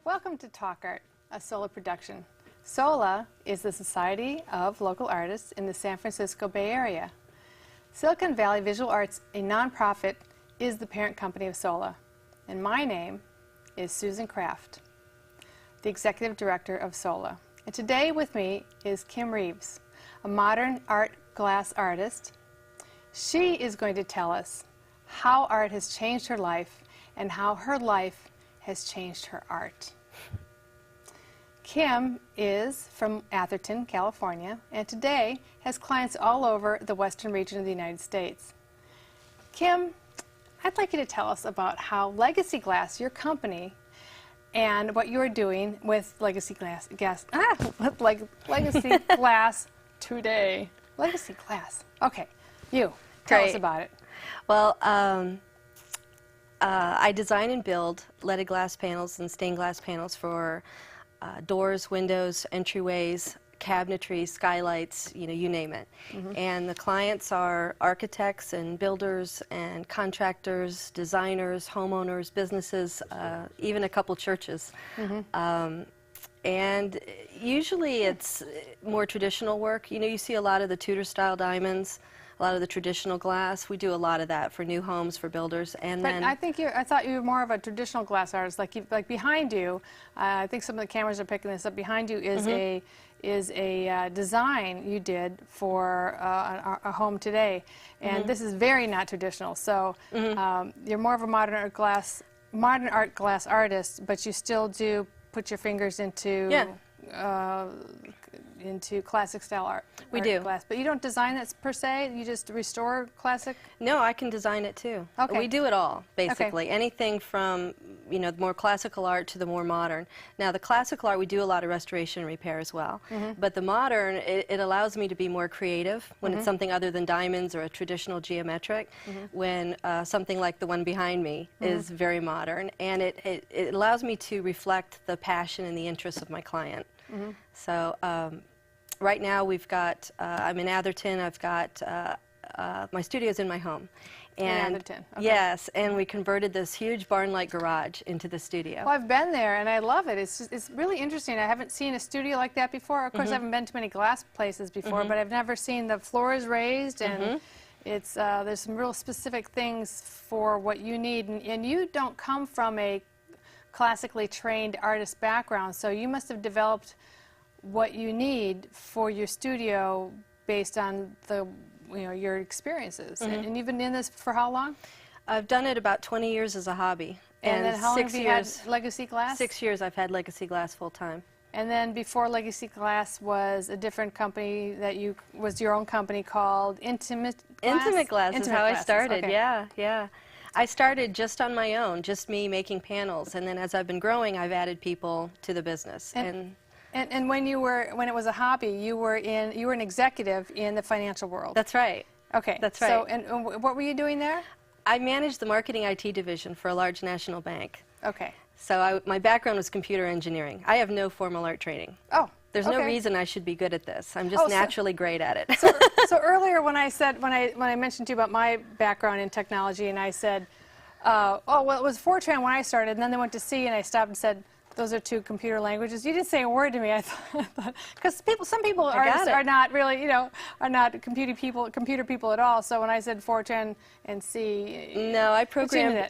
Welcome to Talk Art, a SOLA production. SOLA is the Society of Local Artists in the San Francisco Bay Area. Silicon Valley Visual Arts, a nonprofit, is the parent company of SOLA. And my name is Susan Kraft, the Executive Director of SOLA. And today with me is Kim Reeves, a modern art glass artist. She is going to tell us how art has changed her life and how her life has changed her art. Kim is from Atherton, California, and today has clients all over the western region of the United States. Kim, I'd like you to tell us about how Legacy Glass, your company, and what you're doing with Legacy Glass today. Legacy Glass. Okay, tell us about it. Well, I design and build leaded glass panels and stained glass panels for doors, windows, entryways, cabinetry, skylights, you name it. And the clients are architects and builders and contractors, designers, homeowners, businesses, even a couple churches. And usually it's more traditional work. You see a lot of the Tudor style diamonds, a lot of the traditional glass. We do a lot of that for new homes, for builders, and but I thought you were more of a traditional glass artist. Like behind you, I think some of the cameras are picking this up. Behind you is a design you did for a home today, and this is very not traditional. So you're more of a modern art glass artist, but you still do put your fingers into into classic style art. We do. Glass. But you don't design it per se? You just restore classic? No, I can design it too. Okay. We do it all, basically. Okay. Anything from, the more classical art to the more modern. Now, the classical art, we do a lot of restoration and repair as well. But the modern, it allows me to be more creative when it's something other than diamonds or a traditional geometric. When something like the one behind me is very modern. And it allows me to reflect the passion and the interests of my client. So right now we've got, I'm in Atherton, I've got, my studio's in my home. And in Atherton, okay. Yes, and we converted this huge barn-like garage into the studio. Well, I've been there and I love it. It's really interesting. I haven't seen a studio like that before. Of course, I haven't been to many glass places before, but I've never seen the floors raised, and it's, there's some real specific things for what you need. And you don't come from a classically trained artist background, so you must have developed what you need for your studio based on the your experiences. And you've been in this for how long? I've done it about 20 years as a hobby. And then how long have you had Legacy Glass? 6 years I've had Legacy Glass full time. And then before Legacy Glass was a different company that was your own company called Intimate Glass? Intimate Glass is how I started. Okay. Yeah. I started just on my own, just me making panels, and then as I've been growing, I've added people to the business. And when it was a hobby, you were an executive in the financial world. That's right. Okay. That's right. So, and what were you doing there? I managed the marketing IT division for a large national bank. Okay. So my background was computer engineering. I have no formal art training. Oh. There's no reason I should be good at this. I'm just naturally great at it. So earlier when I mentioned to you about my background in technology, and I said, oh well, it was Fortran when I started, and then they went to C, and I stopped and said, those are two computer languages. You didn't say a word to me. I thought, because some people are not really, are not computer people at all. So when I said Fortran and C, no, I programmed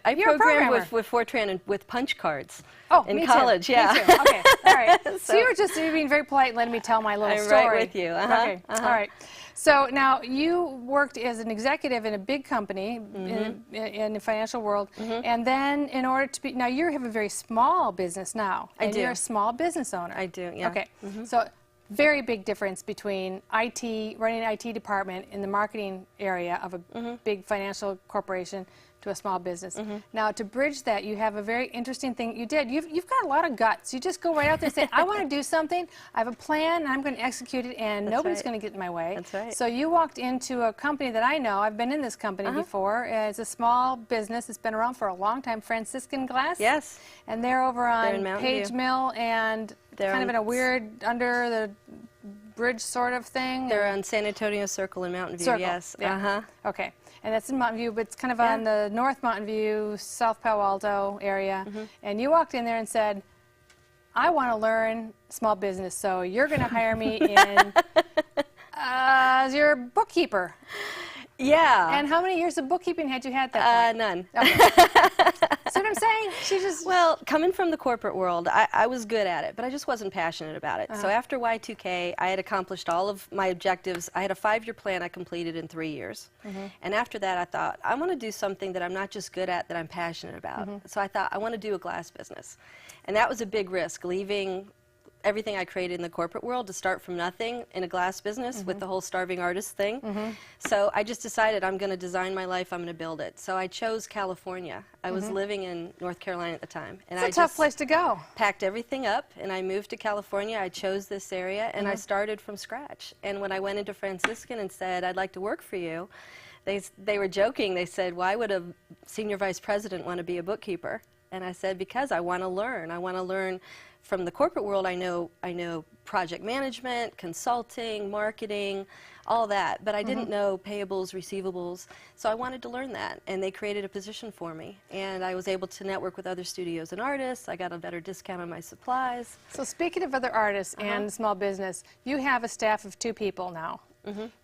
with Fortran and with punch cards. Oh, in college, too. yeah. Me too. Okay, all right. So you were being very polite and letting me tell my little story. I'm right with you. Okay, all right. So now you worked as an executive in a big company in the financial world, and then in order to be, now you have a very small business now. I do. You're a small business owner. I do, yeah. Okay, so very big difference between running an IT department in the marketing area of a big financial corporation to a small business. Now, to bridge that, you have a very interesting thing you did. You've got a lot of guts. You just go right out there and say, I want to do something, I have a plan, and I'm going to execute it, and nobody's going to get in my way. That's right. So you walked into a company that I know. I've been in this company before. It's a small business. It's been around for a long time, Franciscan Glass. Yes. And they're over on Page View. Mill, and kind of in a weird, under the bridge sort of thing. They're on San Antonio Circle in Mountain View, yes. Yeah. Okay. And that's in Mountain View, but it's kind of on the North Mountain View, South Palo Alto area. And you walked in there and said, I want to learn small business, so you're going to hire me in as your bookkeeper. Yeah. And how many years of bookkeeping had you had at that point? None. Okay. See what I'm saying? She just... Well, coming from the corporate world, I was good at it, but I just wasn't passionate about it. So after Y2K, I had accomplished all of my objectives. I had a 5-year plan I completed in 3 years. And after that, I thought, I want to do something that I'm not just good at, that I'm passionate about. So I thought, I want to do a glass business. And that was a big risk, leaving everything I created in the corporate world to start from nothing in a glass business with the whole starving artist thing. So I just decided I'm going to design my life, I'm going to build it. So I chose California. I was living in North Carolina at the time. And It's a tough place to go. Packed everything up and I moved to California. I chose this area and I started from scratch. And when I went into Franciscan and said, I'd like to work for you, they were joking. They said, why would a senior vice president want to be a bookkeeper? And I said, because I want to learn. I want to learn from the corporate world. I know project management, consulting, marketing, all that, but I didn't know payables, receivables, so I wanted to learn that, and they created a position for me, and I was able to network with other studios and artists. I got a better discount on my supplies. So speaking of other artists and small business, you have a staff of 2 people now.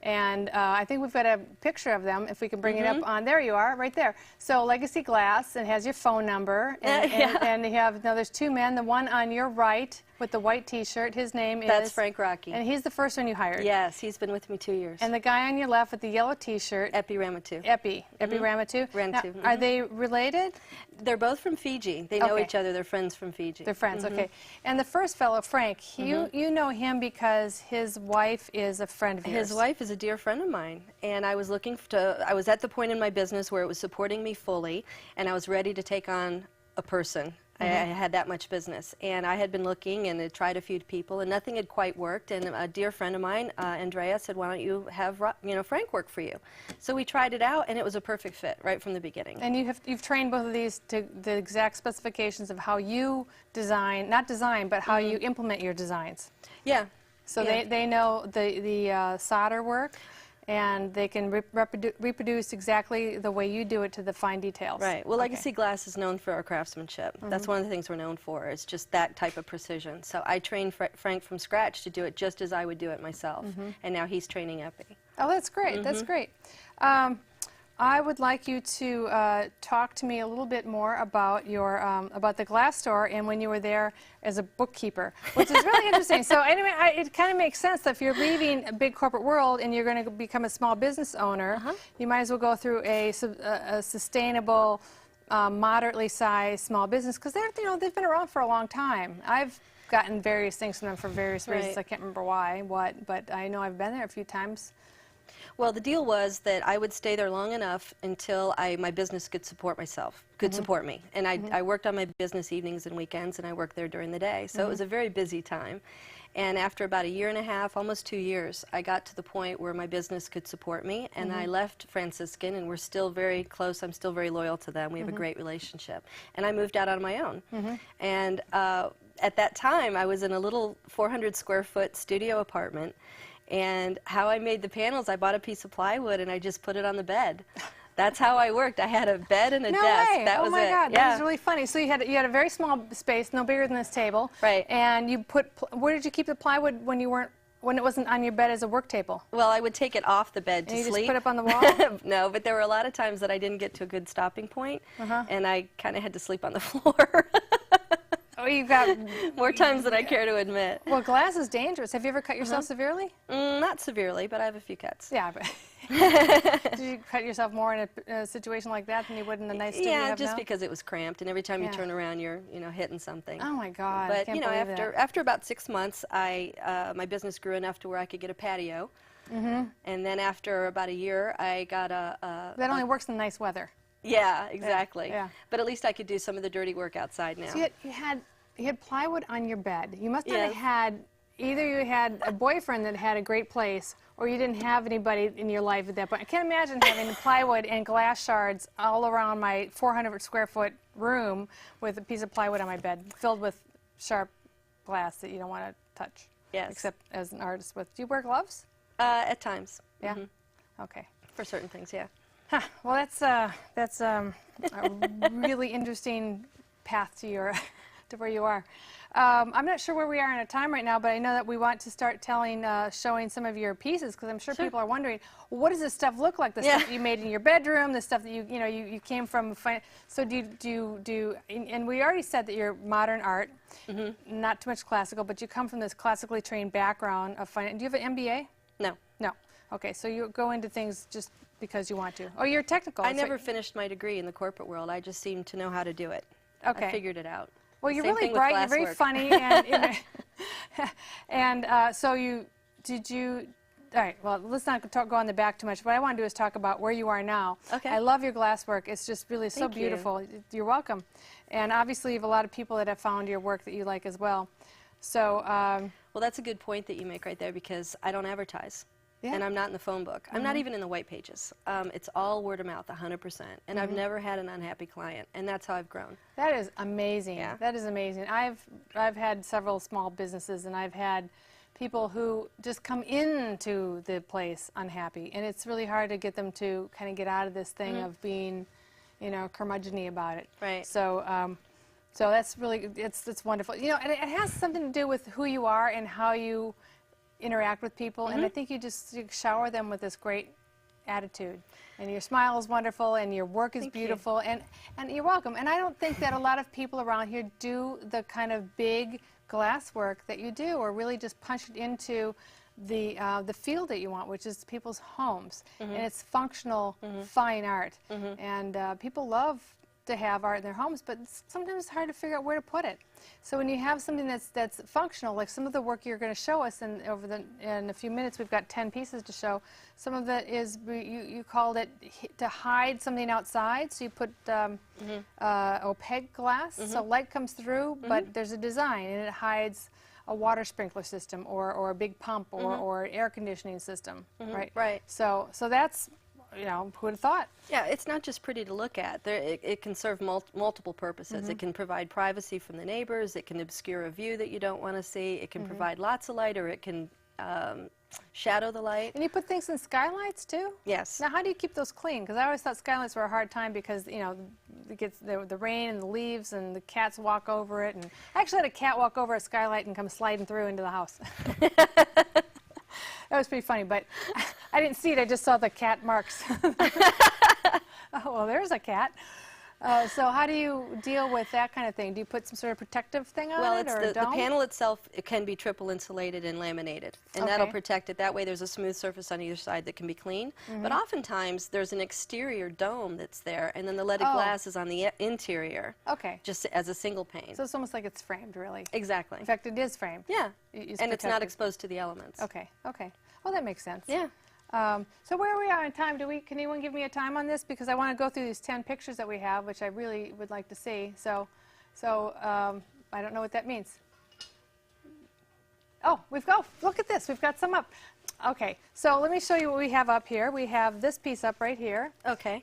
And I think we've got a picture of them, if we can bring it up on, there you are, right there. So Legacy Glass, and has your phone number, and you have, now there's 2 men, the one on your right with the white t-shirt, his name is? That's Frank Rocky. And he's the first one you hired? Yes, he's been with me 2 years. And the guy on your left with the yellow t-shirt? Epi Ramatu. Epi Ramatu. Ramatu. Are they related? They're both from Fiji. They know each other. They're friends from Fiji. They're friends, okay. And the first fellow, Frank, you know him because his wife is a friend of yours. His wife is a dear friend of mine, and I was I was at the point in my business where it was supporting me fully, and I was ready to take on a person. I had that much business, and I had been looking and had tried a few people, and nothing had quite worked. And a dear friend of mine, Andrea, said, "Why don't you have Frank work for you?" So we tried it out, and it was a perfect fit right from the beginning. And you've trained both of these to the exact specifications of how you design, not design, but how you implement your designs. Yeah. So they know the solder work. And they can reproduce exactly the way you do it to the fine details. Right. Well, Legacy Glass is known for our craftsmanship. That's one of the things we're known for. It's just that type of precision. So I trained Frank from scratch to do it just as I would do it myself. And now he's training Epi. Oh, that's great. That's great. I would like you to talk to me a little bit more about your about the glass store and when you were there as a bookkeeper, which is really interesting. So anyway, it kind of makes sense that if you're leaving a big corporate world and you're going to become a small business owner, you might as well go through a sustainable, moderately sized small business, because they've been around for a long time. I've gotten various things from them for various reasons. I can't remember why, but I know I've been there a few times. Well, the deal was that I would stay there long enough until my business could support myself, could support me. And I worked on my business evenings and weekends, and I worked there during the day. So it was a very busy time. And after about 1.5 years, almost 2 years, I got to the point where my business could support me, and I left Franciscan, and we're still very close. I'm still very loyal to them. We have a great relationship. And I moved out on my own. And at that time, I was in a little 400-square-foot studio apartment. And how I made the panels, I bought a piece of plywood and I just put it on the bed. That's how I worked. I had a bed and a desk. Way. That was it. Oh my God, that was really funny. So you had a very small space, no bigger than this table. Right. And you put, where did you keep the plywood when it wasn't on your bed as a work table? Well, I would take it off the bed to and you sleep. Just put it up on the wall? No, but there were a lot of times that I didn't get to a good stopping point, and I kind of had to sleep on the floor. Oh, you've got more times than I care to admit. Well, glass is dangerous. Have you ever cut yourself severely? Not severely, but I have a few cuts. Yeah, but did you cut yourself more in a situation like that than you would in the nice studio you have just now? because it was cramped, and every time you turn around, you're hitting something. Oh my God! But I can't believe that. after about 6 months, my business grew enough to where I could get a patio, and then after about 1 year, I got That only works in nice weather. Yeah, exactly. Yeah. But at least I could do some of the dirty work outside now. So you had plywood on your bed. You must not have had, either you had a boyfriend that had a great place, or you didn't have anybody in your life at that point. I can't imagine having plywood and glass shards all around my 400-square-foot room with a piece of plywood on my bed filled with sharp glass that you don't want to touch. Yes. Except as an artist with. Do you wear gloves? At times. Yeah? Okay. For certain things, yeah. Huh. Well, that's a really interesting path to your to where you are. I'm not sure where we are in our time right now, but I know that we want to start showing some of your pieces, because I'm sure people are wondering, what does this stuff look like? The stuff that you made in your bedroom, the stuff that you came from. So and we already said that you're modern art, not too much classical, but you come from this classically trained background of finance. Do you have an MBA? No. No. Okay, so you go into things just because you want to. Oh, you're technical. I never finished my degree in the corporate world. I just seemed to know how to do it. Okay. I figured it out. Well, you're really bright, you're very funny, and, so all right, well, let's not go on the back too much. What I want to do is talk about where you are now. Okay. I love your glasswork. It's just really so beautiful. You're welcome. And obviously, you have a lot of people that have found your work that you like as well. So, well, that's a good point that you make right there, because I don't advertise. Yeah. And I'm not in the phone book. I'm not even in the white pages. It's all word of mouth, 100%. And I've never had an unhappy client, and that's how I've grown. That is amazing. Yeah. That is amazing. I've had several small businesses, and I've had people who just come into the place unhappy, and it's really hard to get them to kind of get out of this thing of being, curmudgeon-y about it. Right. So, so that's really it's wonderful. And it has something to do with who you are and how you interact with people, and I think you shower them with this great attitude, and your smile is wonderful, and your work is beautiful, and you're welcome. And I don't think that a lot of people around here do the kind of big glass work that you do, or really just punch it into the field that you want, which is people's homes, and it's functional, fine art, and people love to have art in their homes, but sometimes it's hard to figure out where to put it. So when you have something that's functional, like some of the work you're going to show us, and in a few minutes we've got 10 pieces to show. Some of it is you called it to hide something outside, so you put opaque glass, so light comes through, but there's a design, and it hides a water sprinkler system or a big pump or air conditioning system, right? Right. So that's, who would have thought? Yeah, it's not just pretty to look at. It can serve multiple purposes. It can provide privacy from the neighbors. It can obscure a view that you don't want to see. It can provide lots of light, or it can shadow the light. And you put things in skylights too? Yes. Now, how do you keep those clean? Because I always thought skylights were a hard time because, it gets the rain and the leaves and the cats walk over it. And I actually had a cat walk over a skylight and come sliding through into the house. That was pretty funny, but I didn't see it. I just saw the cat marks. Oh, well, there's a cat. So how do you deal with that kind of thing? Do you put some sort of protective thing on it, or a dome? The panel itself, it can be triple insulated and laminated, and that'll protect it. That way there's a smooth surface on either side that can be clean. But oftentimes there's an exterior dome that's there, and then the leaded glass is on the interior, just as a single pane. So it's almost like it's framed, really. Exactly. In fact, it is framed. Yeah, and it's not exposed to the elements. Okay. Well, that makes sense. Yeah. So where are we on time? Can anyone give me a time on this? Because I want to go through these 10 pictures that we have, which I really would like to see. So I don't know what that means. Oh, look at this. We've got some up. Okay, so let me show you what we have up here. We have this piece up right here. Okay.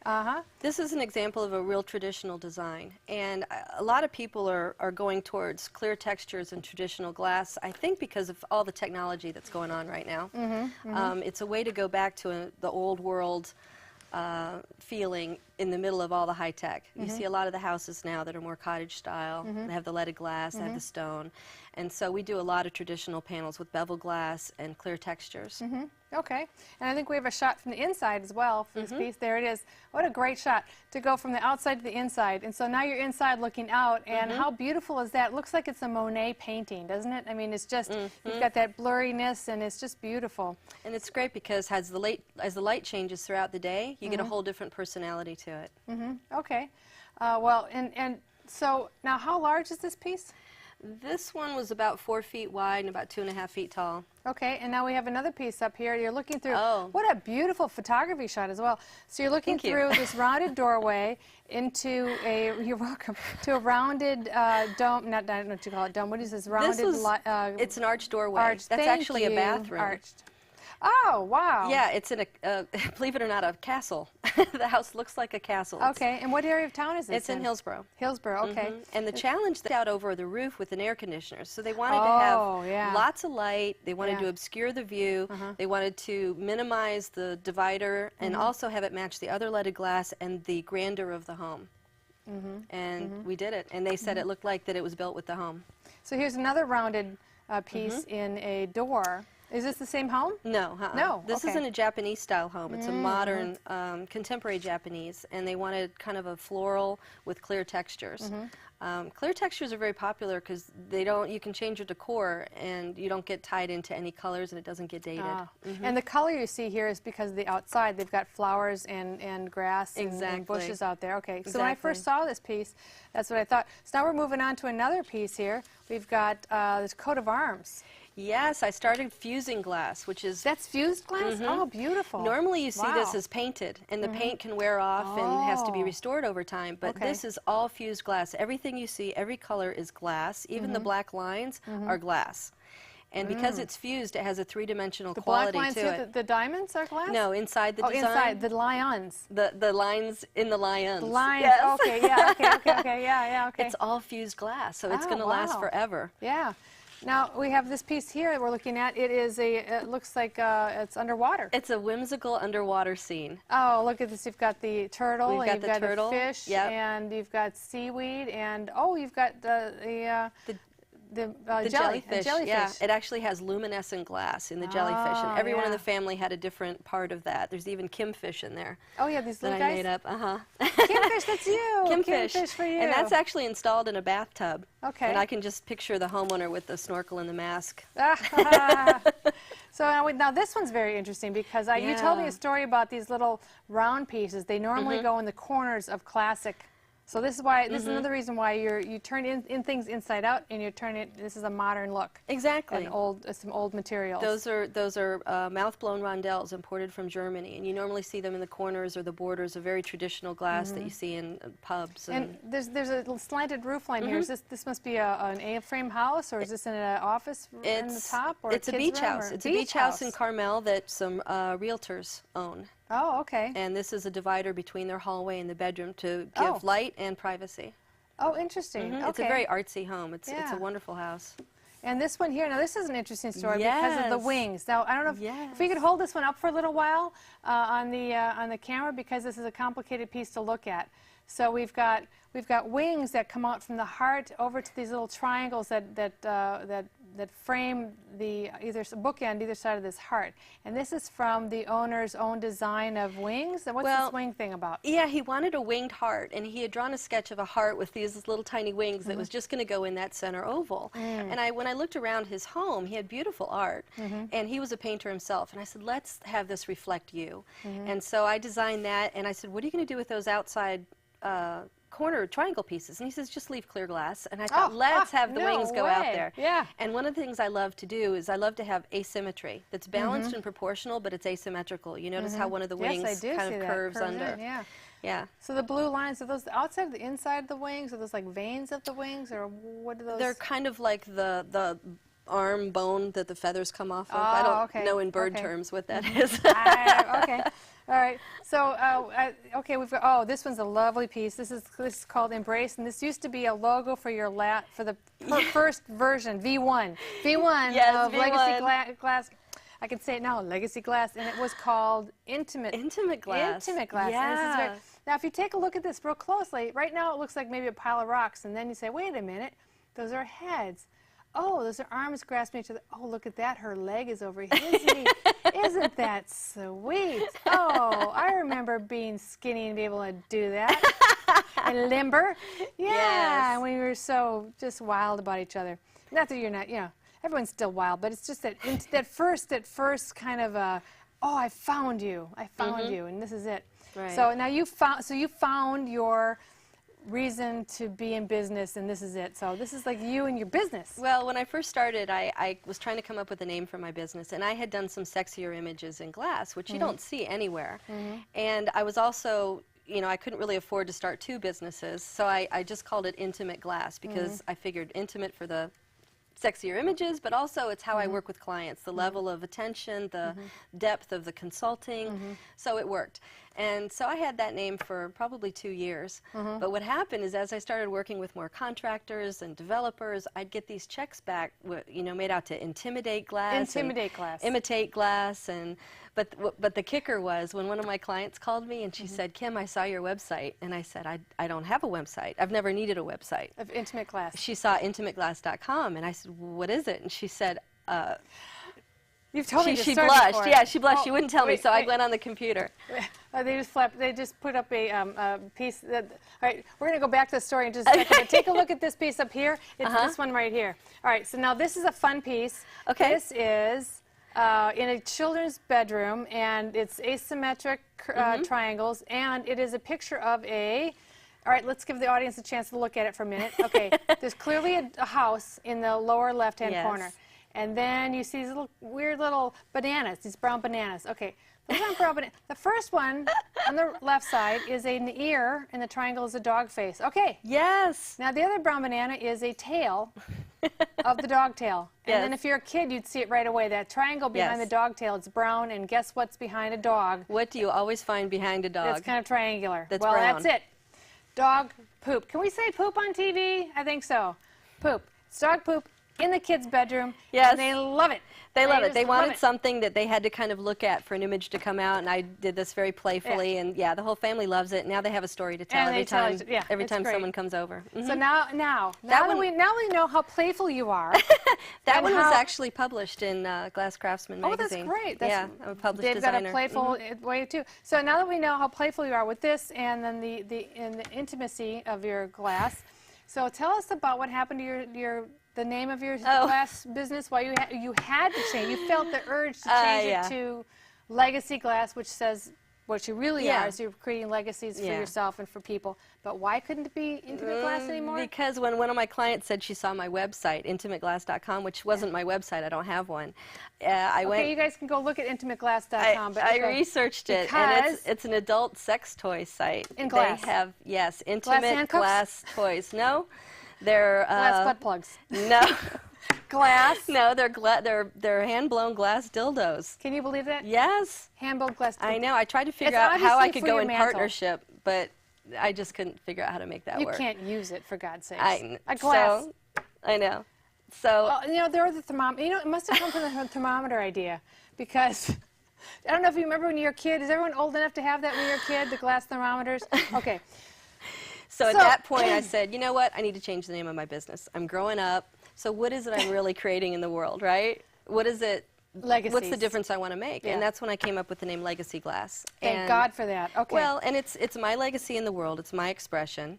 This is an example of a real traditional design, and a lot of people are going towards clear textures and traditional glass, I think because of all the technology that's going on right now. It's a way to go back to the old world feeling in the middle of all the high tech. You see a lot of the houses now that are more cottage style. They have the leaded glass, they have the stone. And so we do a lot of traditional panels with bevel glass and clear textures. Okay, and I think we have a shot from the inside as well for this piece. There it is. What a great shot to go from the outside to the inside. And so now you're inside looking out, and how beautiful is that? It looks like it's a Monet painting, doesn't it? I mean, it's just, you've got that blurriness, and it's just beautiful. And it's great because as the light changes throughout the day, you get a whole different personality to it. Okay. Well, and so now how large is this piece? This one was about 4 feet wide and about 2.5 feet tall. Okay, and now we have another piece up here. You're looking through, Oh. What a beautiful photography shot as well. So you're looking through this rounded doorway into you're welcome, to a rounded dome, I don't know what you call it, dome, what is this, rounded? It's an arched doorway. That's actually a bathroom. Arched. Oh, wow. Yeah, it's in a, believe it or not, a castle. The house looks like a castle. Okay, and what area of town is this? It's in Hillsborough. Hillsborough, okay. And the challenge is out over the roof with an air conditioner. So they wanted to have lots of light. They wanted to obscure the view. They wanted to minimize the divider and also have it match the other leaded glass and the grandeur of the home. And we did it. And they said it looked like that it was built with the home. So here's another rounded piece in a door. Is this the same home? No. No. This okay. isn't a Japanese style home. It's a modern, contemporary Japanese, and they wanted kind of a floral with clear textures. Clear textures are very popular because you can change your decor and you don't get tied into any colors and it doesn't get dated. And the color you see here is because of the outside. They've got flowers and grass and bushes out there. Okay, so when I first saw this piece, that's what I thought. So now we're moving on to another piece here. We've got this coat of arms. Yes, I started fusing glass, which is... That's fused glass? Oh, beautiful. Normally you see this as painted, and the paint can wear off and has to be restored over time, but this is all fused glass. Everything you see, every color is glass. Even the black lines are glass. And because it's fused, it has a three-dimensional quality to it. The black lines here, the diamonds are glass? No, inside the design. Inside, the lions. The lines in the lions. The lions, yes. okay, yeah, okay. It's all fused glass, so it's going to last forever. Yeah. Now, we have this piece here that we're looking at. It looks like it's underwater. It's a whimsical underwater scene. Oh, look at this. You've got the turtle, We've got and you've got turtle, a fish, and you've got seaweed, and you've got the jellyfish. Yeah, it actually has luminescent glass in the jellyfish, and everyone in the family had a different part of that. There's even kimfish in there. Oh yeah, these little that guys. I made up. Kimfish, that's you. Kimfish for you. And that's actually installed in a bathtub. Okay. And I can just picture the homeowner with the snorkel and the mask. So now this one's very interesting because you told me a story about these little round pieces. They normally go in the corners of classic. So this is why. This is another reason why you turn in things inside out, and you turn it. This is a modern look. Exactly. And some old materials. Those are mouth-blown rondelles imported from Germany, and you normally see them in the corners or the borders of very traditional glass that you see in pubs. And there's a little slanted roof line here. Is this must be an A-frame house, or is this in an office in the top, or it's a beach house? It's a beach house in Carmel that some realtors own. Oh, okay. And this is a divider between their hallway and the bedroom to give light and privacy. Oh, interesting. Okay. It's a very artsy home. It's a wonderful house. And this one here, now this is an interesting story because of the wings. Now, I don't know if we could hold this one up for a little while on the camera, because this is a complicated piece to look at. So we've got wings that come out from the heart over to these little triangles that frame the bookend either side of this heart. And this is from the owner's own design of wings. And what's this wing thing about? Yeah, he wanted a winged heart, and he had drawn a sketch of a heart with these little tiny wings that was just going to go in that center oval. And when I looked around his home, he had beautiful art, and he was a painter himself. And I said, let's have this reflect you. And so I designed that, and I said, what are you going to do with those outside corner triangle pieces? And he says, just leave clear glass. And I thought, let's have the wings go out there. Yeah. And one of the things I love to do is I love to have asymmetry that's balanced and proportional, but it's asymmetrical. You notice how one of the wings kind of curves under. Yeah. So the blue lines, are those the outside or the inside of the wings? Are those like veins of the wings, or what are those? They're kind of like the arm bone that the feathers come off of. I don't know in bird terms what that is. Okay. All right. So, okay, we've got. this one's a lovely piece. This is called Embrace, and this used to be a logo for your for the first version, V1 yes, of V1. Legacy Glass. I can say it now, Legacy Glass, and it was called Intimate Glass. Intimate Glass. Yeah. And now, if you take a look at this real closely, right now it looks like maybe a pile of rocks, and then you say, wait a minute, those are heads. Oh, those are arms grasping each other. Oh, look at that. Her leg is over his knee. Isn't that sweet? Oh, I remember being skinny and being able to do that. And limber. Yeah. Yes. And we were so just wild about each other. Not that you're not, everyone's still wild, but it's just that first kind of, I found you. I found you, and this is it. Right. So now you found your reason to be in business, and this is it. So this is like you and your business. Well, when I first started, I was trying to come up with a name for my business, and I had done some sexier images in glass, which you don't see anywhere. And I was also, I couldn't really afford to start two businesses, so I just called it Intimate Glass, because I figured intimate for the sexier images, but also it's how I work with clients, the level of attention, the depth of the consulting, so it worked. And so I had that name for probably 2 years. But what happened is, as I started working with more contractors and developers, I'd get these checks back, made out to intimidate glass, imitate glass, but the kicker was when one of my clients called me and she said, "Kim, I saw your website," and I said, "I don't have a website. I've never needed a website." Of Intimate Glass. She saw intimateglass.com, and I said, "What is it?" And she said, You've told me to she search blushed. for it. Yeah, she blushed. Oh, she wouldn't tell me, so I went on the computer. They just put up a piece. All right, we're going to go back to the story in just a second. But take a look at this piece up here. It's this one right here. All right, so now this is a fun piece. Okay. This is in a children's bedroom, and it's asymmetric triangles, and it is a picture of a... All right, let's give the audience a chance to look at it for a minute. Okay, there's clearly a house in the lower left-hand corner. And then you see these weird little bananas, these brown bananas. Okay, those aren't brown bananas. The first one on the left side is an ear, and the triangle is a dog face. Okay. Yes. Now the other brown banana is a tail of the dog tail. And then if you're a kid, you'd see it right away. That triangle behind the dog tail, it's brown, and guess what's behind a dog? What do you always find behind a dog? It's kind of triangular. That's well, brown. that's it. Dog poop. Can we say poop on TV? I think so. Poop. It's dog poop in the kids' bedroom. Yes. And they love it. They love it. They wanted something that they had to kind of look at for an image to come out, and I did this very playfully, and yeah, the whole family loves it. Now they have a story to tell every time someone comes over. So now that we know how playful you are. That one was actually published in Glass Craftsman magazine. Oh, that's great. Yeah, I'm a published designer. They've got a playful way too. So now that we know how playful you are with this, and then the intimacy of your glass, so tell us about what happened to the name of your glass business. Why you had to change. You felt the urge to change it to Legacy Glass, which says what you really are, is you're creating legacies for yourself and for people. But why couldn't it be Intimate Glass anymore? Because when one of my clients said she saw my website, intimateglass.com, which wasn't my website, I don't have one. I went. You guys can go look at intimateglass.com. I researched it, and it's an adult sex toy site. In glass. They have intimate glass toys. No. They're glass butt plugs. No. Glass? No, they're hand-blown glass dildos. Can you believe that? Yes. Hand-blown glass dildos. I know. I tried to figure out how I could go in partnership, but I just couldn't figure out how to make that work. You can't use it, for God's sake. A glass. I know. So. Well, there are the thermometer. It must have come from the thermometer idea, because I don't know if you remember when you were a kid. Is everyone old enough to have that when you were a kid, the glass thermometers? Okay. So at that point, I said, you know what? I need to change the name of my business. I'm growing up. So what is it I'm really creating in the world, right? What is it? Legacies. What's the difference I want to make? And that's when I came up with the name Legacy Glass. Thank God for that. Okay. Well, and it's my legacy in the world. It's my expression.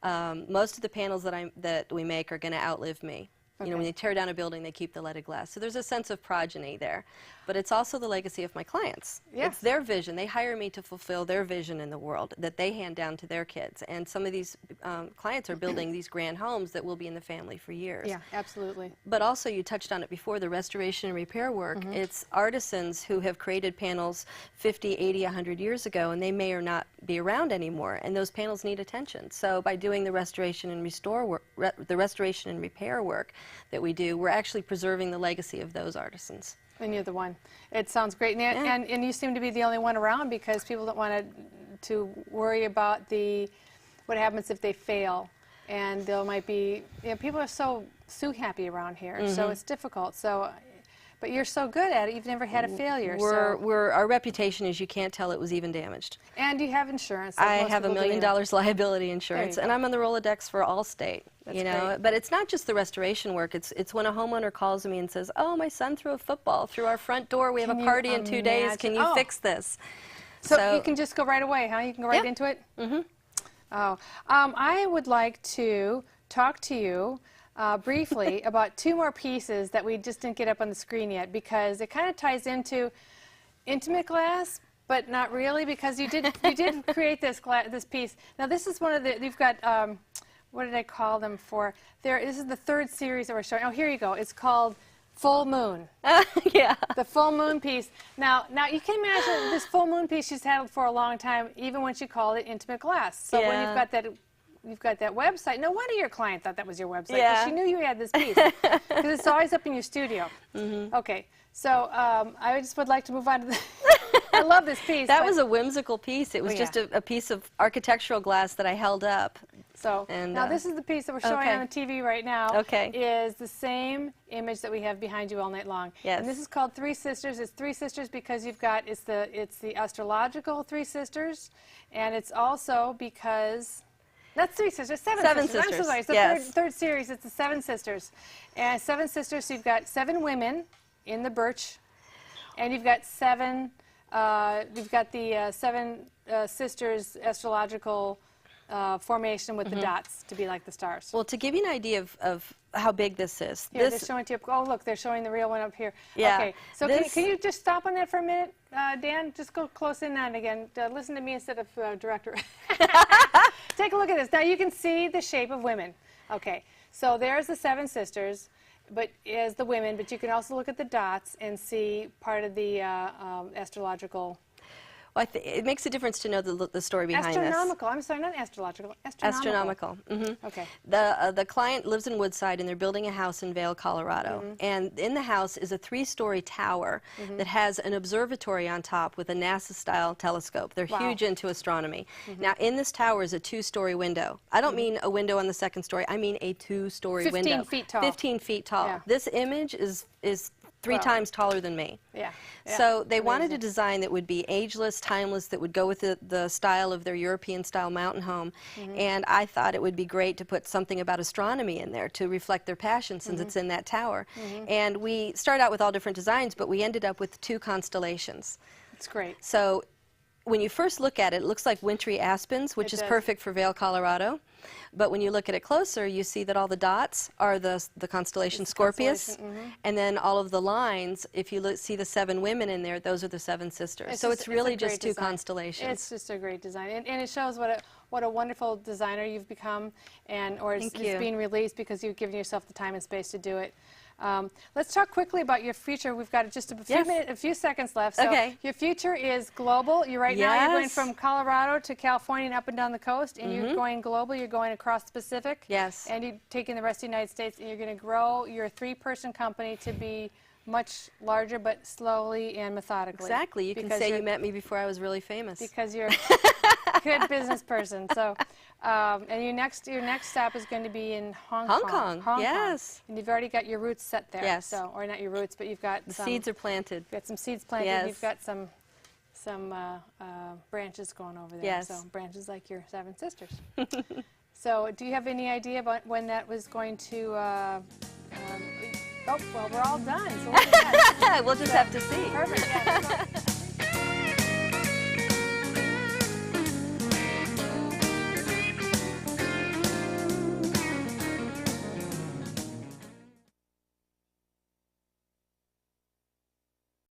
Most of the panels that we make are going to outlive me. You know, when they tear down a building, they keep the leaded glass. So there's a sense of progeny there. But it's also the legacy of my clients. It's their vision. They hire me to fulfill their vision in the world that they hand down to their kids. And some of these clients are building these grand homes that will be in the family for years. Yeah, absolutely. But also, you touched on it before, the restoration and repair work. It's artisans who have created panels 50, 80, 100 years ago, and they may or not be around anymore. And those panels need attention. So by doing the restoration and the restoration and repair work that we do, we're actually preserving the legacy of those artisans. And you're the one. It sounds great. And you seem to be the only one around, because people don't want to worry about what happens if they fail. And there might be, people are so happy around here, so it's difficult. So, but you're so good at it, you've never had a failure. Our reputation is you can't tell it was even damaged. And you have insurance. I have $1 million liability insurance, and I'm on the Rolodex for Allstate. That's great. But it's not just the restoration work. It's when a homeowner calls me and says, "Oh, my son threw a football through our front door. We have a party in 2 days. Can you fix this?" So you can just go right away, huh? You can go right into it? I would like to talk to you briefly about 2 more pieces that we just didn't get up on the screen yet, because it kind of ties into Intimate Glass, but not really, because you did create this piece. Now this is one of you've got what did I call them for? This is the 3rd series that we're showing. Oh, here you go. It's called Full Moon. Yeah. The Full Moon piece. Now you can imagine this Full Moon piece she's had for a long time, even when she called it Intimate Glass. So when you've got that website. No wonder your client thought that was your website. Yeah. She knew you had this piece, because it's always up in your studio. Okay. So I just would like to move on to the I love this piece. That was a whimsical piece. It was yeah. just a piece of architectural glass that I held up. So and, now this is the piece that we're showing okay. on the TV right now. Okay. Is the same image that we have behind you all night long. Yes. And this is called Three Sisters. It's Three Sisters because you've got it's the astrological Three Sisters, and it's also because that's Three Sisters. Seven sisters. I'm so sorry. It's the yes. third series. It's the Seven Sisters, and Seven Sisters. So you've got 7 women in the birch, and you've got 7. You've got the 7 sisters astrological. Formation with the dots to be like the stars. Well, to give you an idea of how big this is. Here, they're showing to you. Oh, look, they're showing the real one up here. Yeah, okay, so can you just stop on that for a minute, Dan? Just go close in on it again. Listen to me instead of director. Take a look at this. Now you can see the shape of women. Okay, so there's the 7 sisters, but as the women, but you can also look at the dots and see part of the astrological. Well, it makes a difference to know the story behind Astronomical. I'm sorry, not astrological. Astronomical. Astronomical. Okay. The client lives in Woodside, and they're building a house in Vail, Colorado. And in the house is a 3-story tower that has an observatory on top with a NASA-style telescope. They're huge into astronomy. Now, in this tower is a 2-story window. I don't mean a window on the 2nd story. I mean a 2-story window. 15 feet tall. 15 feet tall. Yeah. This image is 3 times taller than me. Yeah. So they wanted a design that would be ageless, timeless, that would go with the style of their European-style mountain home. And I thought it would be great to put something about astronomy in there to reflect their passion since it's in that tower. And we started out with all different designs, but we ended up with 2 constellations. It's great. So when you first look at it, it looks like wintry aspens, which is perfect for Vail, Colorado. But when you look at it closer, you see that all the dots are the constellation Scorpius, and then all of the lines, if you see the 7 women in there, those are the 7 sisters. So it's really just 2 constellations. It's just a great design, and it shows what a wonderful designer you've become, or it's being released because you've given yourself the time and space to do it. Let's talk quickly about your future. We've got just a few seconds left. So your future is global. Now you're going from Colorado to California and up and down the coast, and you're going global. You're going across the Pacific. Yes. And you're taking the rest of the United States, and you're going to grow your 3-person company to be much larger, but slowly and methodically. Exactly. You can say you met me before I was really famous. Because you're a good business person. So, and your next stop is going to be in Hong Kong. Yes. And you've already got your roots set there. Yes. So, or not your roots, but you've got the seeds are planted. You've got some seeds planted. Yes. You've got some branches going over there. Yes. So branches like your 7 sisters. So, do you have any idea about when that was going to? Oh, well, we're all done. So look at that. We'll just have to see. Perfect. Yeah,